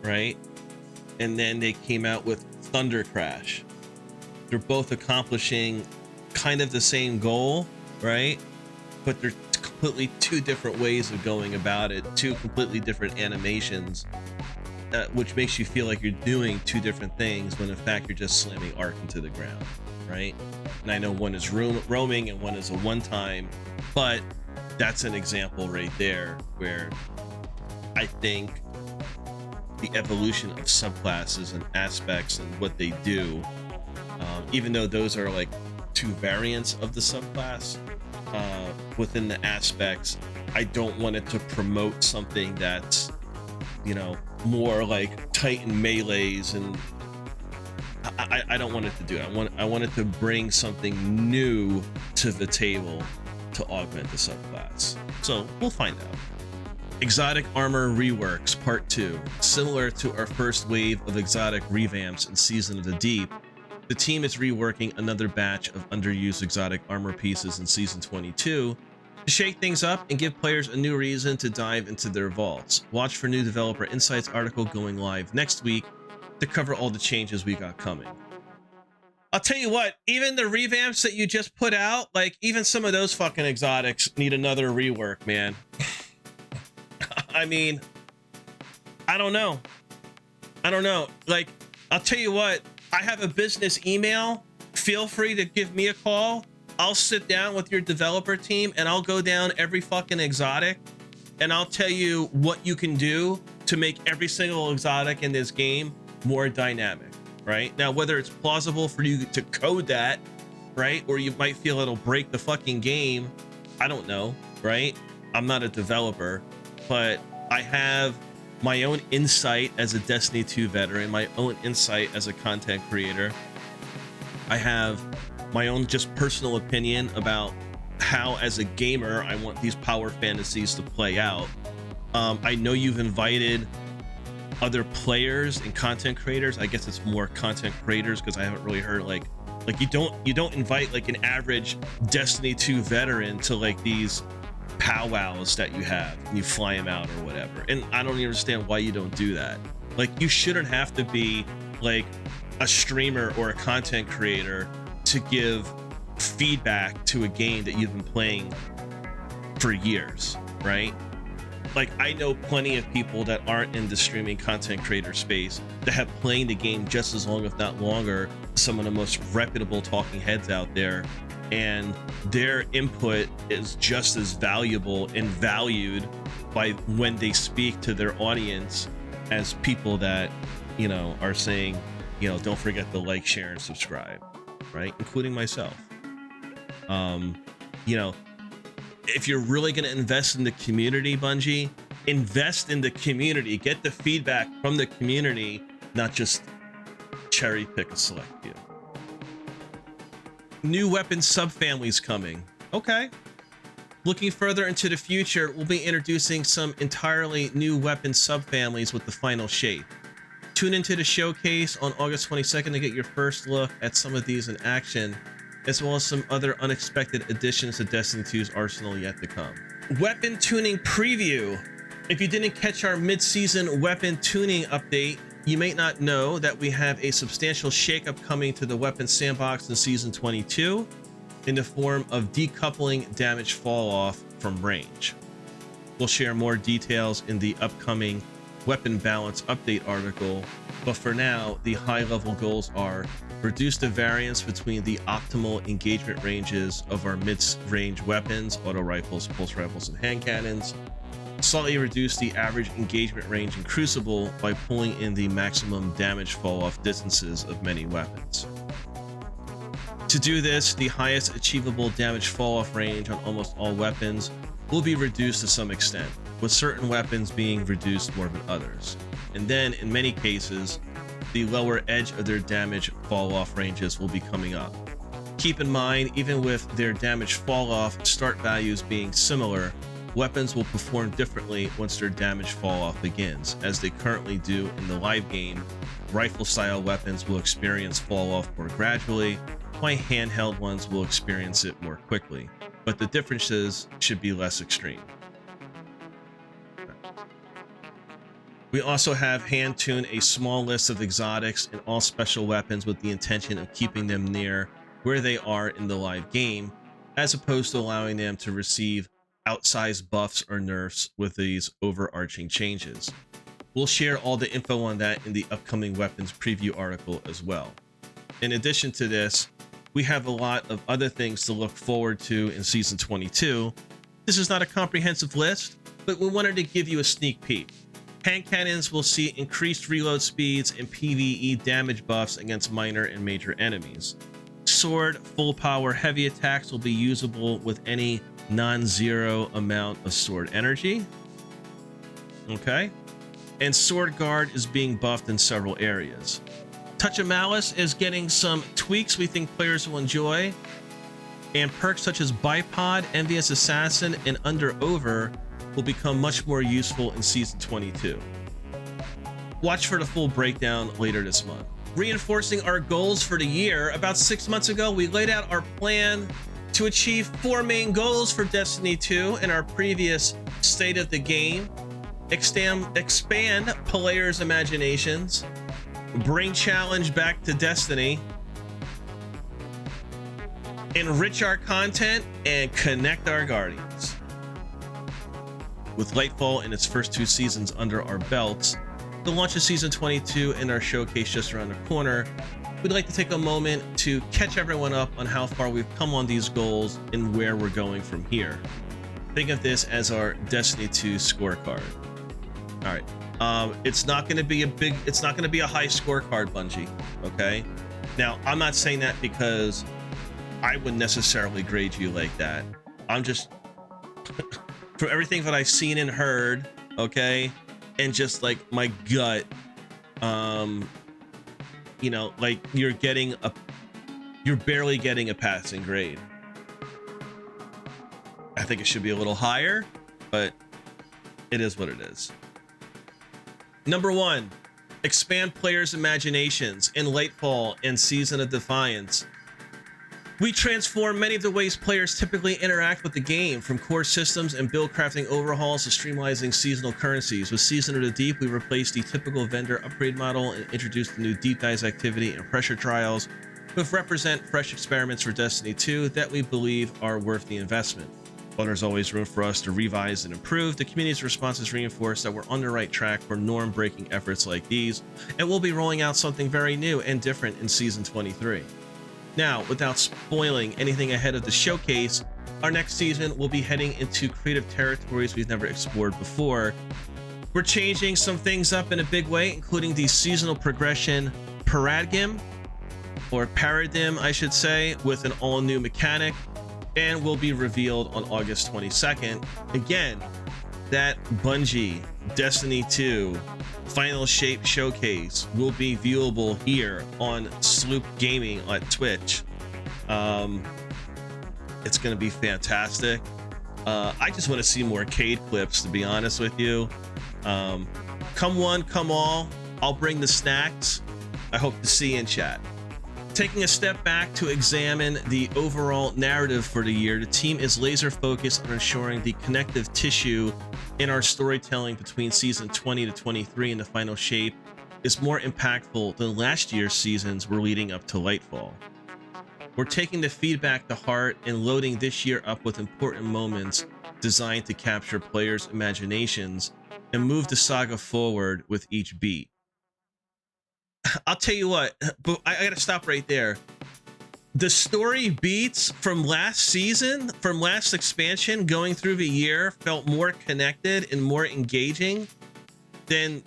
right? And then they came out with Thunder Crash. They're both accomplishing kind of the same goal, right? But they're completely two different ways of going about it, two completely different animations, which makes you feel like you're doing two different things when in fact you're just slamming Arc into the ground, right? And I know one is roaming and one is a one-time, but that's an example right there where I think the evolution of subclasses and aspects and what they do, even though those are like two variants of the subclass, within the aspects, I don't want it to promote something that's, you know, more like Titan melees, and I don't want it to do it. I want it to bring something new to the table to augment the subclass. So we'll find out. Exotic Armor Reworks Part 2. Similar to our first wave of exotic revamps in Season of the Deep, the team is reworking another batch of underused exotic armor pieces in Season 22 to shake things up and give players a new reason to dive into their vaults. Watch for new developer insights article going live next week to cover all the changes we got coming. I'll tell you what, even the revamps that you just put out, like even some of those fucking exotics need another rework, man. I mean, I don't know. Like, I'll tell you what, I have a business email. Feel free to give me a call. I'll sit down with your developer team and I'll go down every fucking exotic and I'll tell you what you can do to make every single exotic in this game more dynamic, right? Now, whether it's plausible for you to code that, right? Or you might feel it'll break the fucking game. I don't know, right? I'm not a developer, but I have my own insight as a Destiny 2 veteran, my own insight as a content creator. I have my own just personal opinion about how, as a gamer, I want these power fantasies to play out. I know you've invited other players and content creators. I guess it's more content creators because I haven't really heard like you don't invite like an average Destiny 2 veteran to like these powwows that you have and you fly them out or whatever. And I don't understand why you don't do that. Like, you shouldn't have to be like a streamer or a content creator to give feedback to a game that you've been playing for years, right? Like, I know plenty of people that aren't in the streaming content creator space that have playing the game just as long, if not longer, some of the most reputable talking heads out there, and their input is just as valuable and valued by when they speak to their audience as people that, you know, are saying, you know, don't forget to like, share, and subscribe, right? Including myself. You know, if you're really going to invest in the community, Bungie, invest in the community. Get the feedback from the community, not just cherry pick a select few. New weapon subfamilies coming. Okay. Looking further into the future, we'll be introducing some entirely new weapon subfamilies with the final shape. Tune into the showcase on August 22nd to get your first look at some of these in action, as well as some other unexpected additions to Destiny 2's arsenal yet to come. Weapon tuning preview. If you didn't catch our mid-season weapon tuning update, you may not know that we have a substantial shakeup coming to the weapon sandbox in Season 22 in the form of decoupling damage fall off from range. We'll share more details in the upcoming weapon balance update article But for now, the high-level goals are reduce the variance between the optimal engagement ranges of our mid-range weapons, auto rifles, pulse rifles, and hand cannons, slightly reduce the average engagement range in Crucible by pulling in the maximum damage fall-off distances of many weapons. To do this, the highest achievable damage fall-off range on almost all weapons will be reduced to some extent, with certain weapons being reduced more than others. And then, in many cases, the lower edge of their damage fall-off ranges will be coming up. Keep in mind, even with their damage fall-off start values being similar, weapons will perform differently once their damage fall-off begins, as they currently do in the live game. Rifle-style weapons will experience fall-off more gradually, while handheld ones will experience it more quickly, but the differences should be less extreme. We also have hand-tuned a small list of exotics and all special weapons with the intention of keeping them near where they are in the live game, as opposed to allowing them to receive outsized buffs or nerfs with these overarching changes. We'll share all the info on that in the upcoming weapons preview article as well. In addition to this, we have a lot of other things to look forward to in Season 22. This is not a comprehensive list, but we wanted to give you a sneak peek. Hand cannons will see increased reload speeds and PvE damage buffs against minor and major enemies. Sword full power heavy attacks will be usable with any non-zero amount of sword energy. Okay. And Sword Guard is being buffed in several areas. Touch of Malice is getting some tweaks we think players will enjoy. And perks such as Bipod, Envious Assassin, and Under Over will become much more useful in Season 22. Watch for the full breakdown later this month. Reinforcing our goals for the year, about 6 months ago, we laid out our plan to achieve 4 main goals for Destiny 2 in our previous State of the Game. Expand players' imaginations, bring challenge back to Destiny, enrich our content, and connect our Guardians. With Lightfall and its first 2 seasons under our belts, the launch of Season 22 and our showcase just around the corner, we'd like to take a moment to catch everyone up on how far we've come on these goals and where we're going from here. Think of this as our Destiny 2 scorecard. All right, it's not going to be a high scorecard, Bungie. Okay, now I'm not saying that because I wouldn't necessarily grade you like that. I'm just from everything that I've seen and heard, okay, and just like my gut, you know, like you're barely getting a passing grade. I think it should be a little higher, but it is what it is. Number 1, expand players' imaginations in Lightfall and Season of Defiance. We transform many of the ways players typically interact with the game, from core systems and build crafting overhauls to streamlining seasonal currencies. With Season of the Deep, we replaced the typical vendor upgrade model and introduced the new Deep Dives activity and pressure trials, which represent fresh experiments for Destiny 2 that we believe are worth the investment. While there's always room for us to revise and improve, the community's responses reinforce that we're on the right track for norm-breaking efforts like these, and we'll be rolling out something very new and different in Season 23. Now, without spoiling anything ahead of the showcase, our next season will be heading into creative territories we've never explored before. We're changing some things up in a big way, including the seasonal progression Paradigm, I should say, with an all-new mechanic, and will be revealed on August 22nd. Again, that Bungie Destiny 2 Final Shape Showcase will be viewable here on Sloop Gaming on Twitch. It's going to be fantastic. I just want to see more Cade clips, to be honest with you. Come one, come all. I'll bring the snacks. I hope to see you in chat. Taking a step back to examine the overall narrative for the year, the team is laser focused on ensuring the connective tissue in our storytelling between Season 20 to 23 and the Final Shape is more impactful than last year's seasons were leading up to Lightfall. We're taking the feedback to heart and loading this year up with important moments designed to capture players' imaginations and move the saga forward with each beat. I'll tell you what, but I gotta stop right there. The story beats from last season, from last expansion, going through the year, felt more connected and more engaging than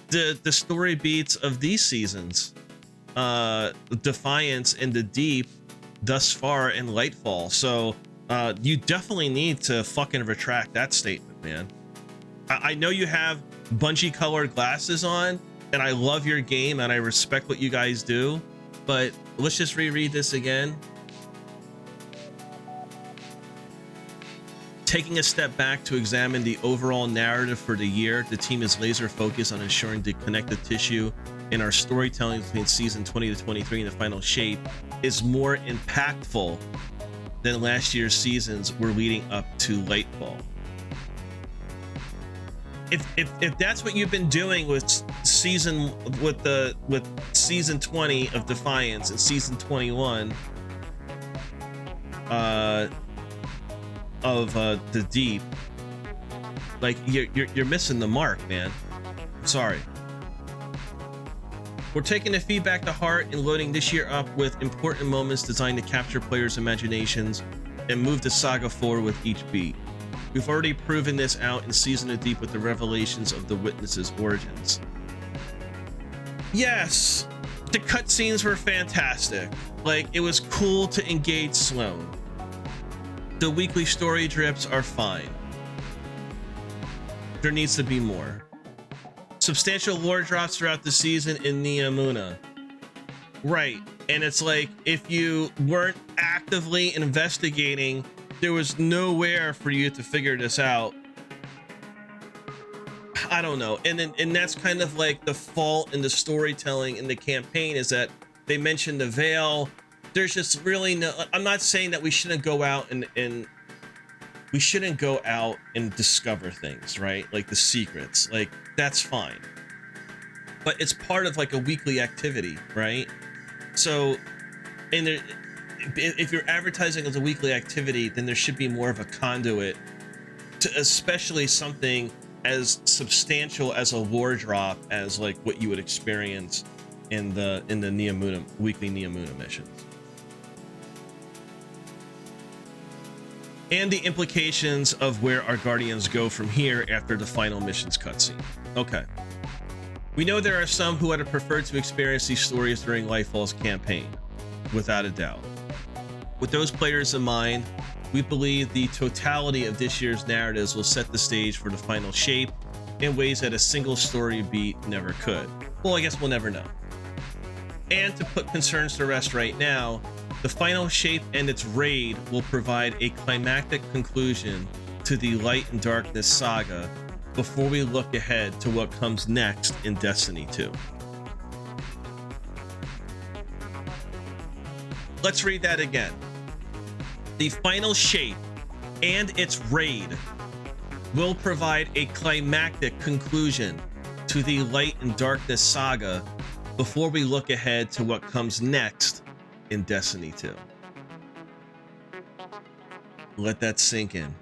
the story beats of these seasons. Defiance and the Deep thus far in Lightfall. So you definitely need to fucking retract that statement, man. I know you have Bungie colored glasses on, and I love your game and I respect what you guys do, but let's just reread this again. Taking a step back to examine the overall narrative for the year, the team is laser focused on ensuring the connective tissue in our storytelling between season 20 to 23 and the final shape is more impactful than last year's seasons were leading up to Lightfall. If that's what you've been doing with season 20 of Defiance and season 21 of the Deep, like you're missing the mark, man. I'm sorry. We're taking the feedback to heart and loading this year up with important moments designed to capture players' imaginations and move the saga forward with each beat. We've already proven this out in Season of Deep with the revelations of the Witness's origins. Yes, the cutscenes were fantastic. Like, it was cool to engage Sloane. The weekly story drips are fine. There needs to be more. Substantial lore drops throughout the season in Niamuna. Right, and it's like, if you weren't actively investigating, there was nowhere for you to figure this out. I don't know. And that's kind of like the fault in the storytelling in the campaign, is that they mentioned the veil. There's just really no, I'm not saying that we shouldn't go out and we shouldn't go out and discover things, right? Like the secrets, like that's fine. But it's part of like a weekly activity, right? So, and there, if you're advertising as a weekly activity, then there should be more of a conduit to especially something as substantial as a lore drop as like what you would experience in the Niamuna weekly Niamuna missions. And the implications of where our Guardians go from here after the final missions cutscene. Okay. We know there are some who would have preferred to experience these stories during Lightfall's campaign, without a doubt. With those players in mind, we believe the totality of this year's narratives will set the stage for the final shape in ways that a single story beat never could. Well, I guess we'll never know. And to put concerns to rest right now, the final shape and its raid will provide a climactic conclusion to the Light and Darkness saga before we look ahead to what comes next in Destiny 2. Let's read that again. The final shape and its raid will provide a climactic conclusion to the Light and Darkness saga before we look ahead to what comes next in Destiny 2. Let that sink in.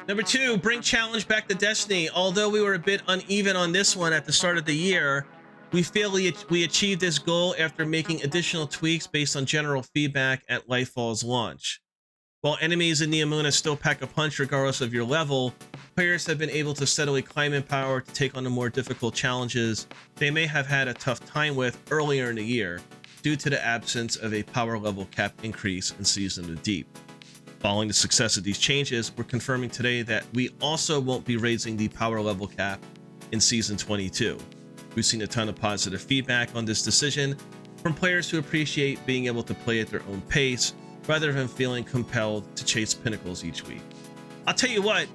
Number 2, bring challenge back to Destiny. Although we were a bit uneven on this one at the start of the year, we feel we achieved this goal after making additional tweaks based on general feedback at Lightfall's launch. While enemies in Niamuna still pack a punch regardless of your level, players have been able to steadily climb in power to take on the more difficult challenges they may have had a tough time with earlier in the year due to the absence of a power level cap increase in Season of Deep. Following the success of these changes, we're confirming today that we also won't be raising the power level cap in Season 22. We've seen a ton of positive feedback on this decision from players who appreciate being able to play at their own pace rather than feeling compelled to chase pinnacles each week. I'll tell you what,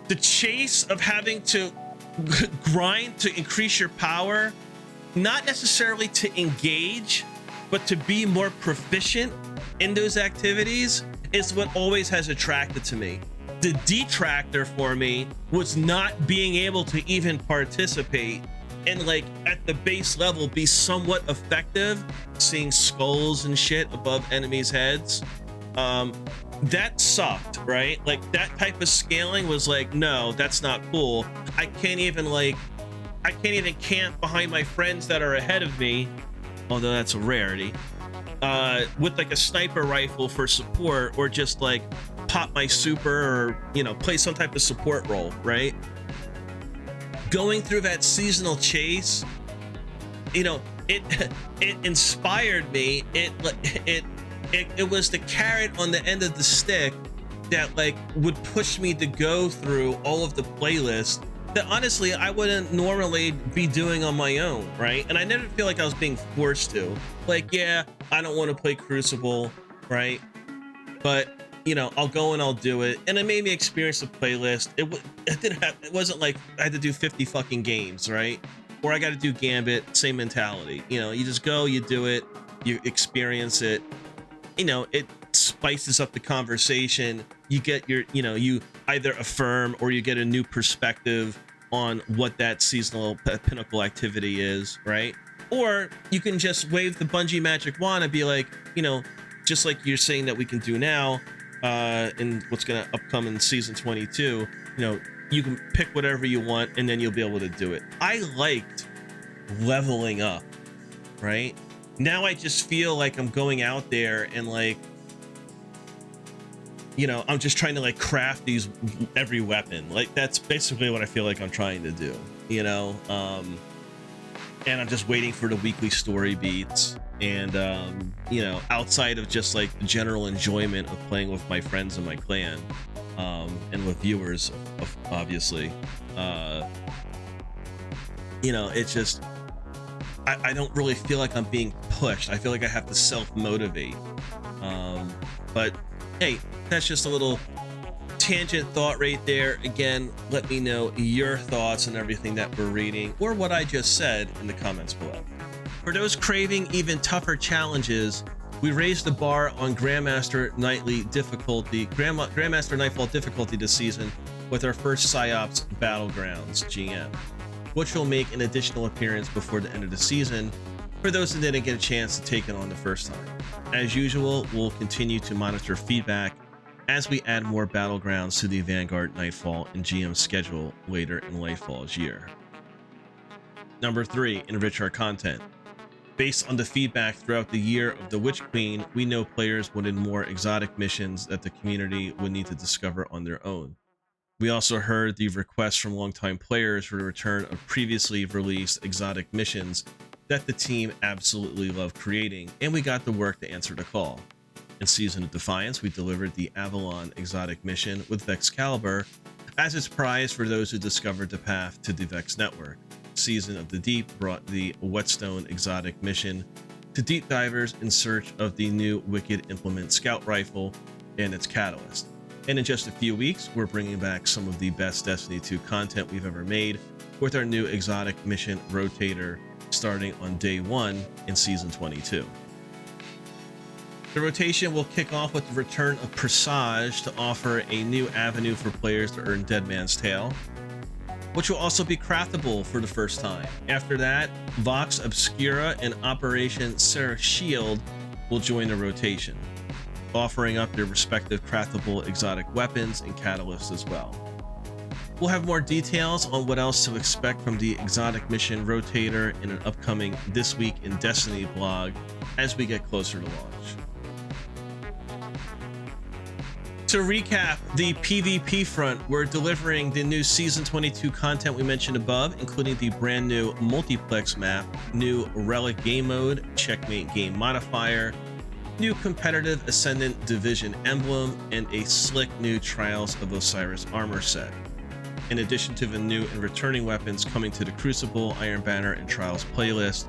the chase of having to grind to increase your power, not necessarily to engage, but to be more proficient in those activities, is what always has attracted to me. The detractor for me was not being able to even participate and like at the base level be somewhat effective, seeing skulls and shit above enemies' heads. That sucked, right? Like that type of scaling was like, no, that's not cool. I can't even camp behind my friends that are ahead of me although that's a rarity, with like a sniper rifle for support, or just like pop my super, or, you know, play some type of support role, right? Going through that seasonal chase, you know, it inspired me. It was the carrot on the end of the stick that like would push me to go through all of the playlists that honestly I wouldn't normally be doing on my own, right? And I never feel like I was being forced to. Like, yeah, I don't want to play Crucible, right? But you know, I'll go and I'll do it, and it made me experience the playlist. It wasn't like I had to do 50 fucking games, right? Or I got to do Gambit. Same mentality. You know, you just go, you do it, you experience it. You know, it spices up the conversation. You get your, you know, you either affirm or you get a new perspective on what that seasonal pinnacle activity is, right? Or you can just wave the Bungie magic wand and be like, you know, just like you're saying that we can do now, in what's going to upcome in season 22, you know, you can pick whatever you want and then you'll be able to do it. I liked leveling up, right? Now I just feel like I'm going out there and like, you know, I'm just trying to like craft every weapon. Like that's basically what I feel like I'm trying to do, you know? And I'm just waiting for the weekly story beats, and you know, outside of just like the general enjoyment of playing with my friends and my clan, and with viewers, obviously, you know, it's just I don't really feel like I'm being pushed. I feel like I have to self-motivate, but hey, that's just a little tangent thought right there. Again, let me know your thoughts on everything that we're reading or what I just said in the comments below. For those craving even tougher challenges, we raised the bar on Grandmaster Nightfall difficulty this season with our first PsyOps Battlegrounds GM, which will make an additional appearance before the end of the season for those that didn't get a chance to take it on the first time. As usual, we'll continue to monitor feedback as we add more Battlegrounds to the Vanguard Nightfall and GM schedule later in Lightfall's year. Number 3, enrich our content. Based on the feedback throughout the year of the Witch Queen, we know players wanted more exotic missions that the community would need to discover on their own. We also heard the requests from longtime players for the return of previously released exotic missions that the team absolutely loved creating, and we got to work to answer the call. In Season of Defiance, we delivered the Avalon exotic mission with Vexcalibur as its prize for those who discovered the path to the Vex network. Season of the Deep brought the Whetstone exotic mission to deep divers in search of the new Wicked Implement Scout Rifle and its catalyst. And in just a few weeks, we're bringing back some of the best Destiny 2 content we've ever made with our new exotic mission Rotator starting on day 1 in Season 22. The rotation will kick off with the return of Presage to offer a new avenue for players to earn Dead Man's Tale, which will also be craftable for the first time. After that, Vox Obscura and Operation Sarah Shield will join the rotation, offering up their respective craftable exotic weapons and catalysts as well. We'll have more details on what else to expect from the exotic mission Rotator in an upcoming This Week in Destiny blog as we get closer to launch. To recap the PvP front, we're delivering the new Season 22 content we mentioned above, including the brand new multiplex map, new Relic game mode, checkmate game modifier, new competitive Ascendant Division emblem, and a slick new Trials of Osiris armor set. In addition to the new and returning weapons coming to the Crucible, Iron Banner, and Trials playlist,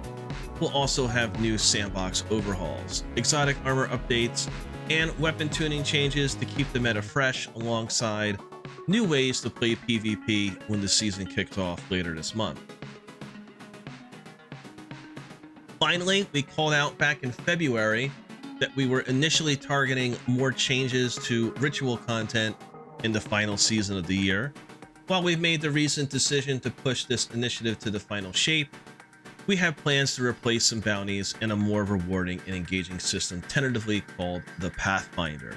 we'll also have new sandbox overhauls, exotic armor updates, and weapon tuning changes to keep the meta fresh, alongside new ways to play PvP when the season kicks off later this month. Finally, we called out back in February that we were initially targeting more changes to ritual content in the final season of the year. While we've made the recent decision to push this initiative to the final shape, we have plans to replace some bounties in a more rewarding and engaging system tentatively called the Pathfinder.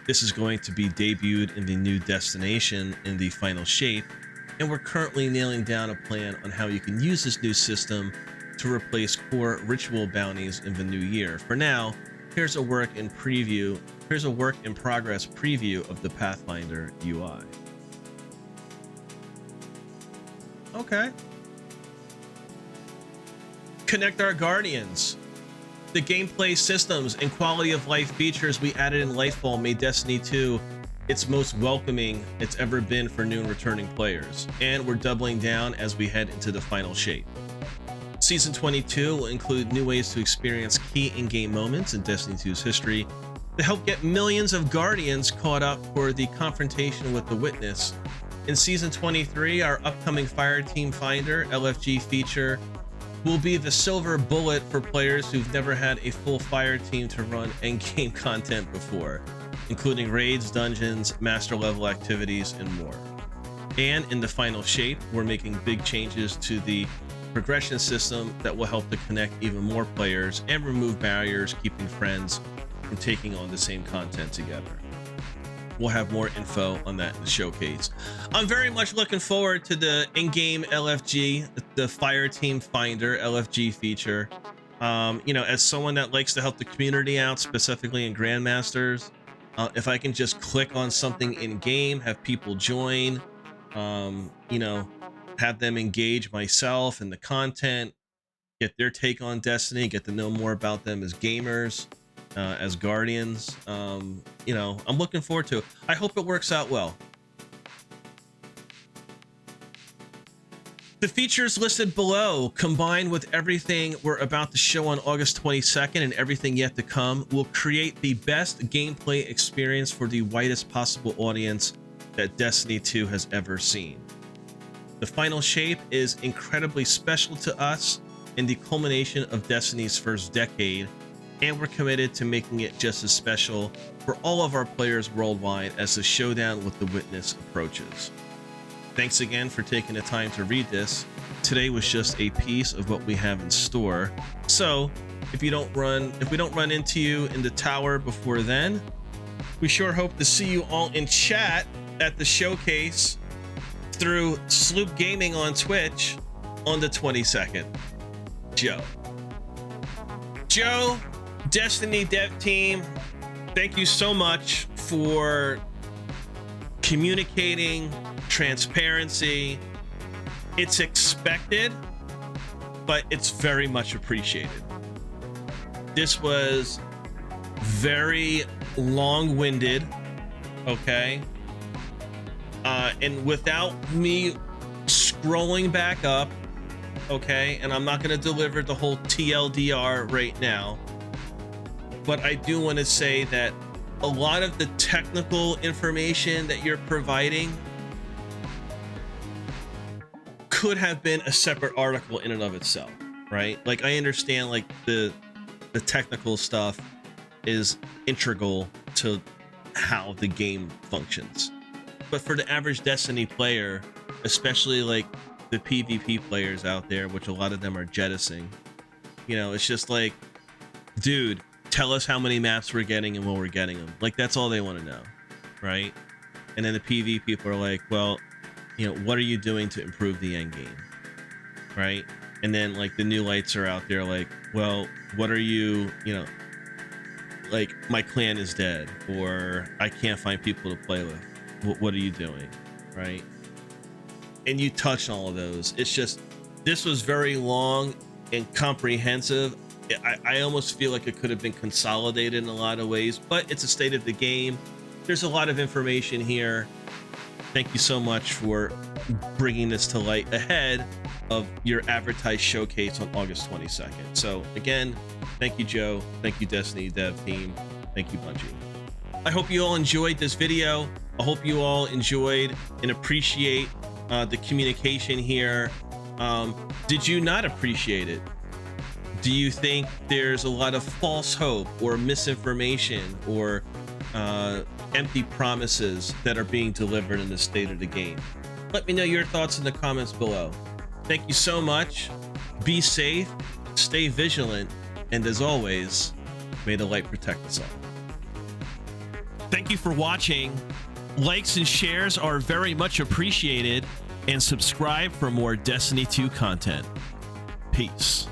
This is going to be debuted in the new destination in the final shape, and we're currently nailing down a plan on how you can use this new system to replace core ritual bounties in the new year. For now, here's a work in progress preview of the Pathfinder UI. Okay. Connect our Guardians. The gameplay systems and quality of life features we added in Lightfall made Destiny 2 its most welcoming it's ever been for new and returning players, and we're doubling down as we head into the final shape. Season 22 will include new ways to experience key in-game moments in Destiny 2's history to help get millions of Guardians caught up for the confrontation with the Witness. In Season 23, our upcoming Fireteam Finder LFG feature will be the silver bullet for players who've never had a full fire team to run endgame content before, including raids, dungeons, master level activities, and more. And in the final shape, we're making big changes to the progression system that will help to connect even more players and remove barriers keeping friends from taking on the same content together. We'll have more info on that in the showcase. I'm very much looking forward to the in-game LFG, the Fireteam Finder LFG feature. As someone that likes to help the community out, specifically in Grandmasters, if I can just click on something in-game, have people join, have them engage myself in the content, get their take on Destiny, get to know more about them as gamers, as Guardians. I'm looking forward to it. I hope it works out well. The features listed below, combined with everything we're about to show on August 22nd and everything yet to come, will create the best gameplay experience for the widest possible audience that Destiny 2 has ever seen. The final shape is incredibly special to us and the culmination of Destiny's first decade, and we're committed to making it just as special for all of our players worldwide as the showdown with the Witness approaches. Thanks again for taking the time to read this. Today was just a piece of what we have in store. So if we don't run into you in the tower before then, we sure hope to see you all in chat at the showcase through Sloop Gaming on Twitch on the 22nd. Joe, Destiny dev team, thank you so much for communicating, transparency. It's expected, but it's very much appreciated. This was very long-winded, okay? And without me scrolling back up, okay, and I'm not going to deliver the whole TLDR right now, but I do want to say that a lot of the technical information that you're providing could have been a separate article in and of itself, right? Like, I understand like the technical stuff is integral to how the game functions, but for the average Destiny player, especially like the PvP players out there, which a lot of them are jettisoning, it's just like, dude, tell us how many maps we're getting and when we're getting them. Like, that's all they want to know, right? And then the PvP people are like, well, what are you doing to improve the end game, right? And then like the new lights are out there like, well, what are you, like, my clan is dead, or I can't find people to play with. What are you doing, right? And you touched on all of those. It's just, this was very long and comprehensive. I almost feel like it could have been consolidated in a lot of ways, but it's a state of the game. There's a lot of information here. Thank you so much for bringing this to light ahead of your advertised showcase on August 22nd. So again, thank you, Joe. Thank you, Destiny dev team. Thank you, Bungie. I hope you all enjoyed this video. I hope you all enjoyed and appreciate the communication here. Did you not appreciate it? Do you think there's a lot of false hope or misinformation or empty promises that are being delivered in the state of the game? Let me know your thoughts in the comments below. Thank you so much. Be safe, stay vigilant, and as always, may the light protect us all. Thank you for watching. Likes and shares are very much appreciated, and subscribe for more Destiny 2 content. Peace.